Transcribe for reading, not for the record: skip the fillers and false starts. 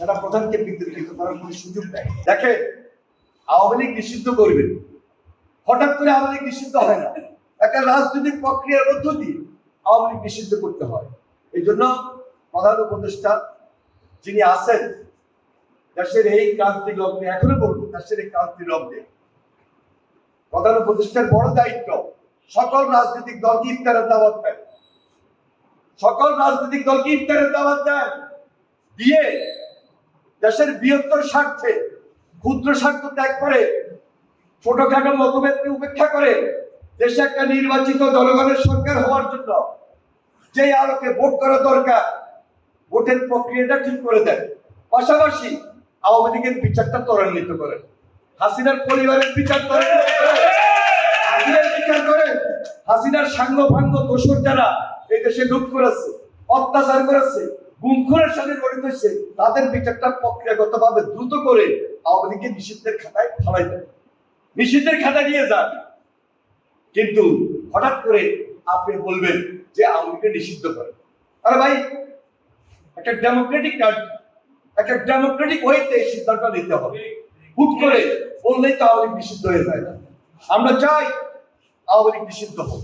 সেনা প্রধানকে বিতর্কিত করার কোনো সুযোগ নেই। দেখেন, আওয়ামী লীগ নিষিদ্ধ করবেন, হঠাৎ করে আওয়ামী লীগ নিষিদ্ধ হয় না, একটা রাজনৈতিক প্রক্রিয়ার মধ্য দিয়ে আওয়ামী লীগ নিষিদ্ধ করতে হয়। এই জন্য প্রধান উপদেষ্টা যিনি আছেন, দেশের এই ক্রান্তি লগ্নে, এখনো বলবো দেশের এই ক্রান্তি লগ্নে প্রধান উপদেষ্টার বড় দায়িত্ব সকল রাজনৈতিক দলকে ইফতারের দাওয়াত দেন, সকল রাজনৈতিক দলকে ইফতারের দাওয়াত দেন, দিয়ে দেশের বৃহত্তর স্বার্থে ক্ষুদ্র স্বার্থ ত্যাগ করে ছোটখাটো মতভেদকে উপেক্ষা করে দেশে একটা নির্বাচিত জনগণের সরকার হওয়ার জন্য যে আলোকে ভোট করা দরকার, ভোটের প্রক্রিয়াটা ঠিক করে দেন। পাশাপাশি আওয়ামী লীগের বিচারটা ত্বরান্বিত করেন, হাসিনার পরিবারের বিচার ত্বরান্বিত করেন, হাসিনার বিচার করেন, হাসিনার সাঙ্গ ভাঙ্গ দোষর যারা এই দেশে লুট করেছে, অত্যাচার করেছে, গুমখুরের সাথে জড়িত হয়েছে, তাদের বিচারটা প্রক্রিয়াগত ভাবে দ্রুত করে আওয়ামী লীগকে নিষিদ্ধের খাতায় ফেলাই দেন, নিষিদ্ধের খাতায় নিয়ে যান। কিন্তু হঠাৎ করে আপনি বলবেন যে আওয়ামী লীগকে নিষিদ্ধ করেন। আরে ভাই, একটা ডেমোক্রেটিক কান্ট্রি, একটা ডেমোক্রেটিক ওয়েতে সিদ্ধান্ত নিতে হবে। হুট করে বললেই তো আওয়ামী লীগ নিষিদ্ধ হয়ে যায় না। আমরা চাই আওয়ামী লীগ নিষিদ্ধ হোক।